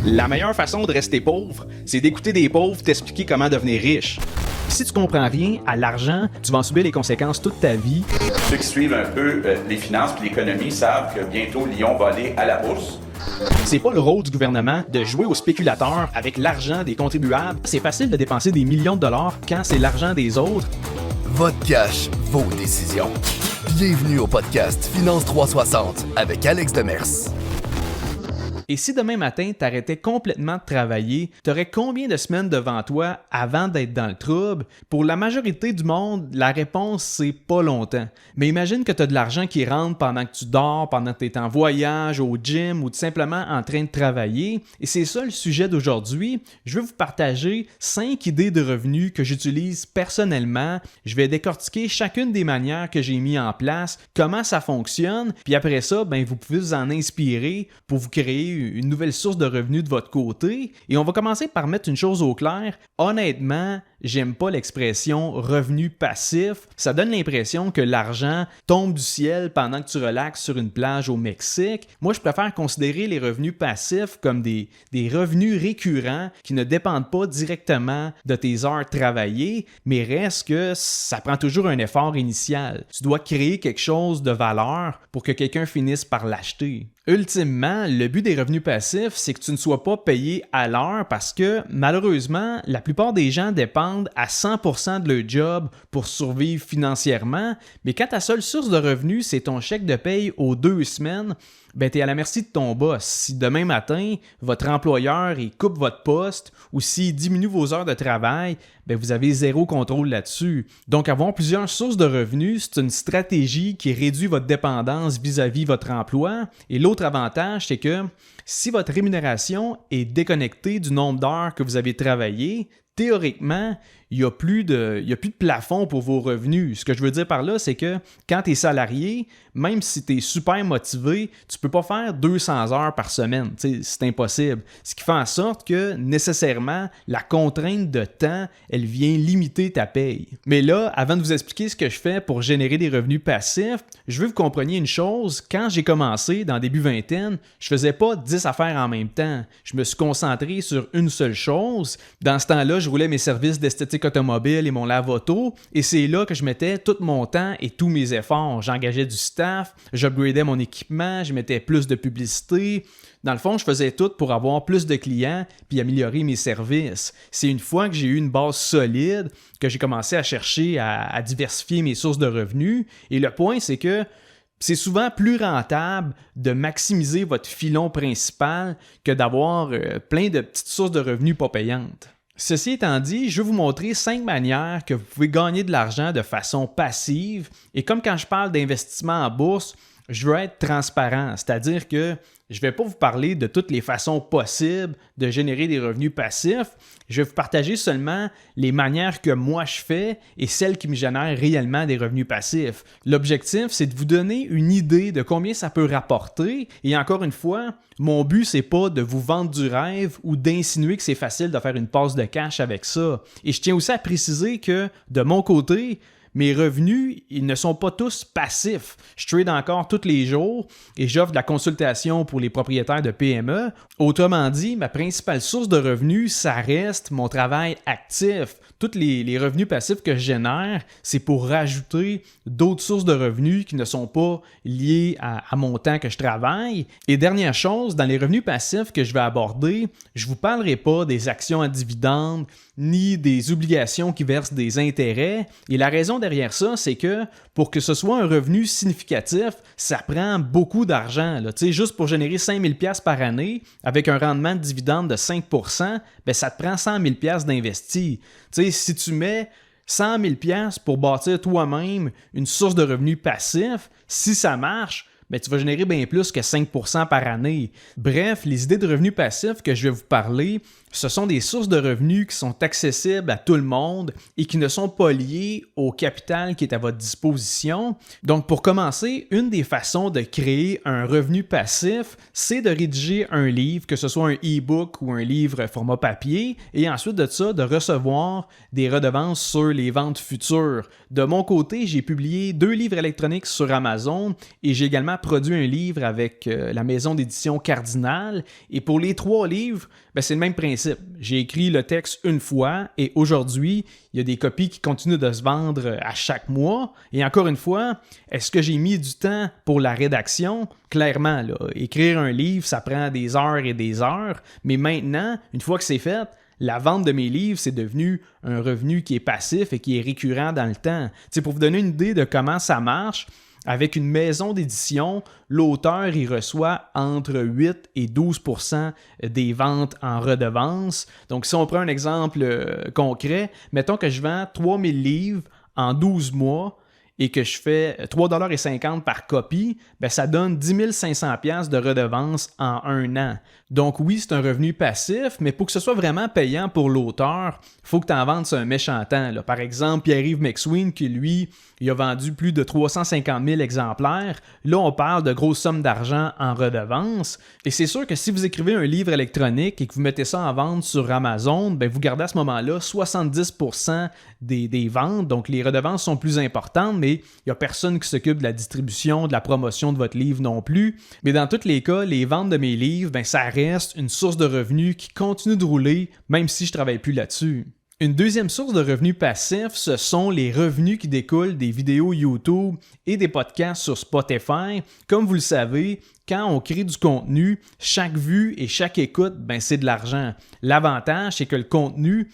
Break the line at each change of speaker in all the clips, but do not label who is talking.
La meilleure façon de rester pauvre, c'est d'écouter des pauvres t'expliquer comment devenir riche. Si tu comprends rien à l'argent, tu vas en subir les conséquences toute ta vie.
Ceux qui suivent un peu les finances et l'économie savent que bientôt Lyon va aller à la bourse.
C'est pas le rôle du gouvernement de jouer aux spéculateurs avec l'argent des contribuables. C'est facile de dépenser des millions de dollars quand c'est l'argent des autres.
Votre cash, vos décisions. Bienvenue au podcast Finance 360 avec Alex Demers.
Et si demain matin, t'arrêtais complètement de travailler, t'aurais combien de semaines devant toi avant d'être dans le trouble? Pour la majorité du monde, la réponse, c'est pas longtemps. Mais imagine que t'as de l'argent qui rentre pendant que tu dors, pendant que t'es en voyage, au gym ou tout simplement en train de travailler. Et c'est ça le sujet d'aujourd'hui. Je vais vous partager 5 idées de revenus que j'utilise personnellement. Je vais décortiquer chacune des manières que j'ai mis en place, comment ça fonctionne, puis après ça, vous pouvez vous en inspirer pour vous créer une nouvelle source de revenus de votre côté. Et on va commencer par mettre une chose au clair. Honnêtement, j'aime pas l'expression revenu passif. Ça donne l'impression que l'argent tombe du ciel pendant que tu relaxes sur une plage au Mexique. Moi, je préfère considérer les revenus passifs comme des revenus récurrents qui ne dépendent pas directement de tes heures travaillées, mais reste que ça prend toujours un effort initial. Tu dois créer quelque chose de valeur pour que quelqu'un finisse par l'acheter. Ultimement, le but des revenus passifs, c'est que tu ne sois pas payé à l'heure parce que, malheureusement, la plupart des gens dépendent à 100% de leur job pour survivre financièrement, mais quand ta seule source de revenus, c'est ton chèque de paye aux 2 semaines, tu es à la merci de ton boss. Si demain matin, votre employeur il coupe votre poste ou s'il diminue vos heures de travail, vous avez zéro contrôle là-dessus. Donc, avoir plusieurs sources de revenus, c'est une stratégie qui réduit votre dépendance vis-à-vis votre emploi. Et l'autre avantage, c'est que si votre rémunération est déconnectée du nombre d'heures que vous avez travaillé, théoriquement, il n'y a plus de plafond pour vos revenus. Ce que je veux dire par là, c'est que quand tu es salarié, même si tu es super motivé, tu ne peux pas faire 200 heures par semaine. C'est impossible. Ce qui fait en sorte que, nécessairement, la contrainte de temps, elle vient limiter ta paye. Mais là, avant de vous expliquer ce que je fais pour générer des revenus passifs, je veux que vous compreniez une chose. Quand j'ai commencé, dans début vingtaine, je faisais pas 10 affaires en même temps. Je me suis concentré sur une seule chose. Dans ce temps-là, je roulais mes services d'esthétique automobile et mon lave-auto, et c'est là que je mettais tout mon temps et tous mes efforts. J'engageais du staff, j'upgradais mon équipement, je mettais plus de publicité. Dans le fond, je faisais tout pour avoir plus de clients puis améliorer mes services. C'est une fois que j'ai eu une base solide que j'ai commencé à chercher à diversifier mes sources de revenus. Et le point, c'est que c'est souvent plus rentable de maximiser votre filon principal que d'avoir plein de petites sources de revenus pas payantes. Ceci étant dit, je vais vous montrer 5 manières que vous pouvez gagner de l'argent de façon passive. Et comme quand je parle d'investissement en bourse, je veux être transparent, c'est-à-dire que je ne vais pas vous parler de toutes les façons possibles de générer des revenus passifs. Je vais vous partager seulement les manières que moi je fais et celles qui me génèrent réellement des revenus passifs. L'objectif, c'est de vous donner une idée de combien ça peut rapporter. Et encore une fois, mon but, c'est pas de vous vendre du rêve ou d'insinuer que c'est facile de faire une passe de cash avec ça. Et je tiens aussi à préciser que, de mon côté, mes revenus, ils ne sont pas tous passifs. Je trade encore tous les jours et j'offre de la consultation pour les propriétaires de PME. Autrement dit, ma principale source de revenus, ça reste mon travail actif. Tous les revenus passifs que je génère, c'est pour rajouter d'autres sources de revenus qui ne sont pas liées à mon temps que je travaille. Et dernière chose, dans les revenus passifs que je vais aborder, je ne vous parlerai pas des actions à dividendes ni des obligations qui versent des intérêts. Et la raison derrière ça, c'est que pour que ce soit un revenu significatif, ça prend beaucoup d'argent. Juste pour générer 5 000 $ par année, avec un rendement de dividende de 5 %, ça te prend 100 000 $ d'investi. Si tu mets 100 000 $ pour bâtir toi-même une source de revenus passifs, si ça marche, tu vas générer bien plus que 5 % par année. Bref, les idées de revenus passifs que je vais vous parler, ce sont des sources de revenus qui sont accessibles à tout le monde et qui ne sont pas liées au capital qui est à votre disposition. Donc, pour commencer, une des façons de créer un revenu passif, c'est de rédiger un livre, que ce soit un e-book ou un livre format papier, et ensuite de ça, de recevoir des redevances sur les ventes futures. De mon côté, j'ai publié 2 livres électroniques sur Amazon et j'ai également produit un livre avec la maison d'édition Cardinal. Et pour les 3 livres, c'est le même principe. J'ai écrit le texte une fois et aujourd'hui, il y a des copies qui continuent de se vendre à chaque mois. Et encore une fois, est-ce que j'ai mis du temps pour la rédaction? Clairement, là, écrire un livre, ça prend des heures et des heures. Mais maintenant, une fois que c'est fait, la vente de mes livres, c'est devenu un revenu qui est passif et qui est récurrent dans le temps. T'sais, pour vous donner une idée de comment ça marche, avec une maison d'édition, l'auteur y reçoit entre 8 et 12% des ventes en redevance. Donc, si on prend un exemple concret, mettons que je vends 3000 livres en 12 mois et que je fais 3,50$ par copie, ça donne 10 500$ de redevance en 1 an. Donc oui, c'est un revenu passif, mais pour que ce soit vraiment payant pour l'auteur, il faut que tu en vendes sur un méchant temps. Là. Par exemple, Pierre-Yves McSween, qui lui, il a vendu plus de 350 000 exemplaires. Là, on parle de grosses sommes d'argent en redevance. Et c'est sûr que si vous écrivez un livre électronique et que vous mettez ça en vente sur Amazon, vous gardez à ce moment-là 70% des ventes. Donc, les redevances sont plus importantes, mais il n'y a personne qui s'occupe de la distribution, de la promotion de votre livre non plus. Mais dans tous les cas, les ventes de mes livres, ça reste une source de revenus qui continue de rouler, même si je ne travaille plus là-dessus. Une deuxième source de revenus passifs, ce sont les revenus qui découlent des vidéos YouTube et des podcasts sur Spotify. Comme vous le savez, quand on crée du contenu, chaque vue et chaque écoute, c'est de l'argent. L'avantage, c'est que le contenu,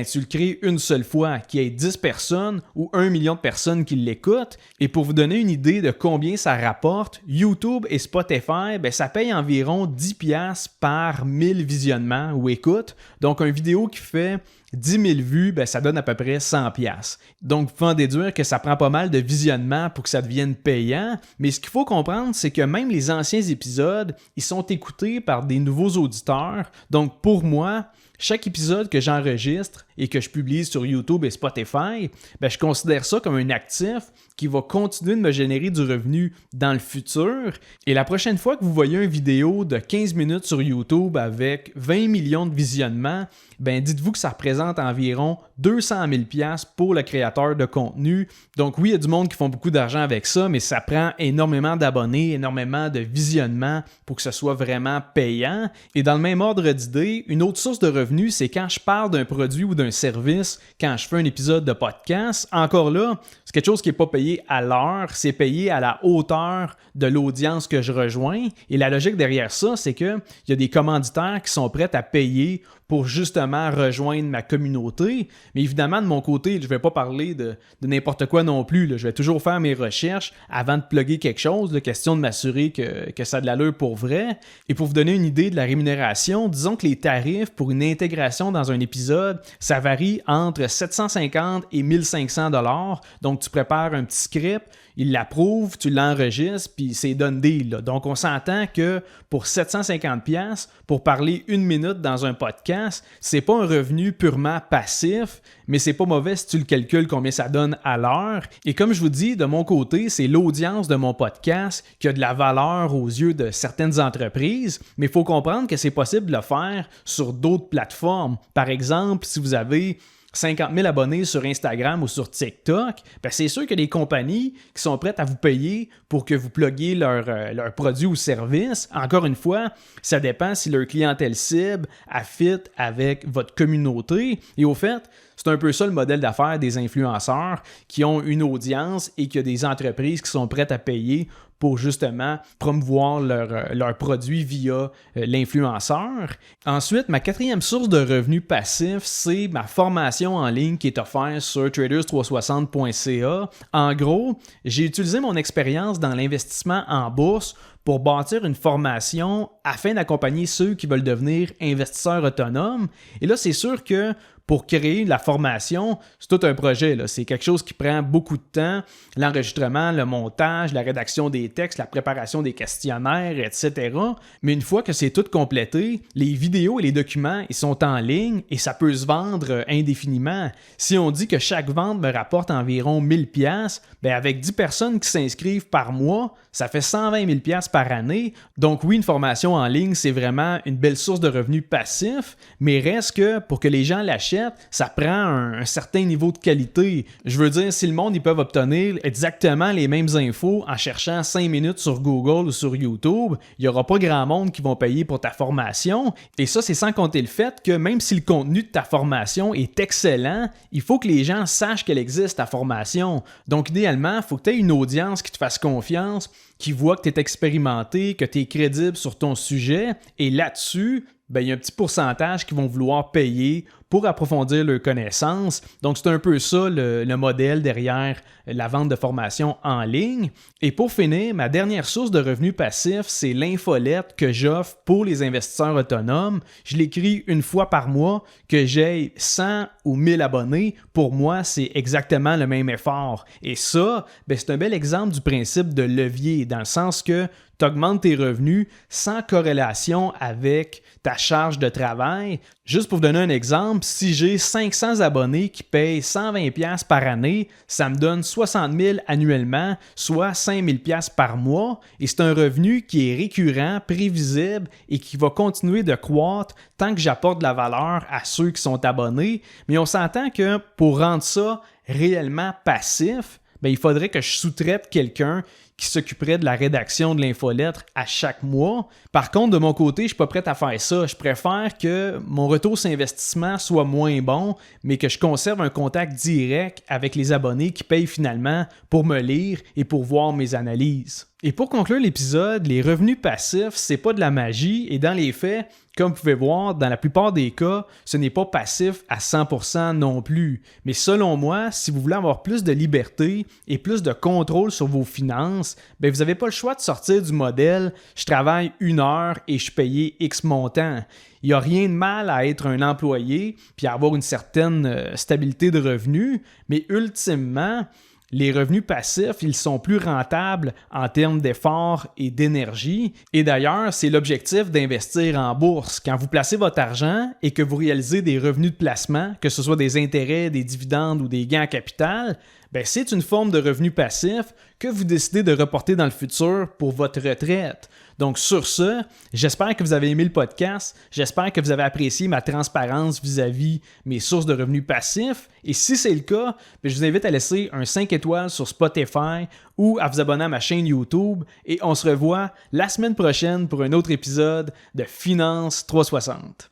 tu le crées une seule fois, qu'il y ait 10 personnes ou 1 million de personnes qui l'écoutent. Et pour vous donner une idée de combien ça rapporte, YouTube et Spotify, ça paye environ 10$ par 1000 visionnements ou écoutes. Donc, une vidéo qui fait 10 000 vues, ça donne à peu près 100$. Donc, vous pouvez en déduire que ça prend pas mal de visionnements pour que ça devienne payant. Mais ce qu'il faut comprendre, c'est que même les anciens épisodes, ils sont écoutés par des nouveaux auditeurs. Donc, pour moi, chaque épisode que j'enregistre et que je publie sur YouTube et Spotify, je considère ça comme un actif qui va continuer de me générer du revenu dans le futur. Et la prochaine fois que vous voyez une vidéo de 15 minutes sur YouTube avec 20 millions de visionnements, dites-vous que ça représente environ 200 000$ pour le créateur de contenu. Donc oui, il y a du monde qui font beaucoup d'argent avec ça, mais ça prend énormément d'abonnés, énormément de visionnements pour que ce soit vraiment payant. Et dans le même ordre d'idée, une autre source de revenus, c'est quand je parle d'un produit ou d'un service, quand je fais un épisode de podcast. Encore là, c'est quelque chose qui n'est pas payé à l'heure, c'est payé à la hauteur de l'audience que je rejoins. Et la logique derrière ça, c'est qu'il y a des commanditaires qui sont prêts à payer pour justement rejoindre ma communauté. Mais évidemment, de mon côté, je ne vais pas parler de n'importe quoi non plus. Là. Je vais toujours faire mes recherches avant de plugger quelque chose. Là, question de m'assurer que ça a de l'allure pour vrai. Et pour vous donner une idée de la rémunération, disons que les tarifs pour une intégration dans un épisode, ça varie entre 750 et 1500$. Donc, tu prépares un petit script, il l'approuve, tu l'enregistres, puis c'est done deal. Là. Donc, on s'entend que pour 750$, pour parler 1 minute dans un podcast, c'est pas un revenu purement passif, mais c'est pas mauvais si tu le calcules combien ça donne à l'heure. Et comme je vous dis, de mon côté, c'est l'audience de mon podcast qui a de la valeur aux yeux de certaines entreprises, mais il faut comprendre que c'est possible de le faire sur d'autres plateformes. Par exemple, si vous avez 50 000 abonnés sur Instagram ou sur TikTok, c'est sûr qu'il y a des compagnies qui sont prêtes à vous payer pour que vous pluguiez leurs produits ou services. Encore une fois, ça dépend si leur clientèle cible fit avec votre communauté. Et au fait, c'est un peu ça le modèle d'affaires des influenceurs qui ont une audience et qu'il y a des entreprises qui sont prêtes à payer pour justement promouvoir leurs produits via l'influenceur. Ensuite, ma 4e source de revenus passifs, c'est ma formation en ligne qui est offerte sur traders360.ca. En gros, j'ai utilisé mon expérience dans l'investissement en bourse pour bâtir une formation afin d'accompagner ceux qui veulent devenir investisseurs autonomes. Et là, c'est sûr que pour créer la formation, c'est tout un projet, là. C'est quelque chose qui prend beaucoup de temps. L'enregistrement, le montage, la rédaction des textes, la préparation des questionnaires, etc. Mais une fois que c'est tout complété, les vidéos et les documents, ils sont en ligne et ça peut se vendre indéfiniment. Si on dit que chaque vente me rapporte environ 1000$, ben avec 10 personnes qui s'inscrivent par mois, ça fait 120 000$ par année. Donc oui, une formation en ligne, c'est vraiment une belle source de revenus passifs, mais reste que pour que les gens l'achètent, ça prend un certain niveau de qualité. Je veux dire, si le monde, ils peuvent obtenir exactement les mêmes infos en cherchant 5 minutes sur Google ou sur YouTube, il n'y aura pas grand monde qui vont payer pour ta formation. Et ça, c'est sans compter le fait que même si le contenu de ta formation est excellent, il faut que les gens sachent qu'elle existe, ta formation. Donc idéalement, il faut que tu aies une audience qui te fasse confiance, qui voit que tu es expérimenté, que tu es crédible sur ton sujet, et là-dessus, ben, il y a un petit pourcentage qui vont vouloir payer pour approfondir leurs connaissances. Donc, c'est un peu ça le modèle derrière la vente de formation en ligne. Et pour finir, ma dernière source de revenus passifs, c'est l'infolette que j'offre pour les investisseurs autonomes. Je l'écris une fois par mois, que j'aie 100 ou 1000 abonnés. Pour moi, c'est exactement le même effort. Et ça, ben, c'est un bel exemple du principe de levier, dans le sens que tu augmentes tes revenus sans corrélation avec ta charge de travail. Juste pour vous donner un exemple, si j'ai 500 abonnés qui payent 120$ par année, ça me donne 60 000 annuellement, soit 5 000$ par mois. Et c'est un revenu qui est récurrent, prévisible et qui va continuer de croître tant que j'apporte de la valeur à ceux qui sont abonnés. Mais on s'entend que pour rendre ça réellement passif, ben, il faudrait que je sous-traite quelqu'un qui s'occuperait de la rédaction de l'infolettre à chaque mois. Par contre, de mon côté, je ne suis pas prêt à faire ça. Je préfère que mon retour sur investissement soit moins bon, mais que je conserve un contact direct avec les abonnés qui payent finalement pour me lire et pour voir mes analyses. Et pour conclure l'épisode, les revenus passifs, c'est pas de la magie et dans les faits, comme vous pouvez voir, dans la plupart des cas, ce n'est pas passif à 100% non plus. Mais selon moi, si vous voulez avoir plus de liberté et plus de contrôle sur vos finances, ben vous n'avez pas le choix de sortir du modèle « je travaille 1 heure et je suis payé X montant ». Il n'y a rien de mal à être un employé puis à avoir une certaine stabilité de revenus, mais ultimement, les revenus passifs, ils sont plus rentables en termes d'efforts et d'énergie. Et d'ailleurs, c'est l'objectif d'investir en bourse. Quand vous placez votre argent et que vous réalisez des revenus de placement, que ce soit des intérêts, des dividendes ou des gains en capital, ben c'est une forme de revenu passif que vous décidez de reporter dans le futur pour votre retraite. Donc sur ce, j'espère que vous avez aimé le podcast, j'espère que vous avez apprécié ma transparence vis-à-vis mes sources de revenus passifs et si c'est le cas, ben, je vous invite à laisser un 5 étoiles sur Spotify ou à vous abonner à ma chaîne YouTube et on se revoit la semaine prochaine pour un autre épisode de Finance 360.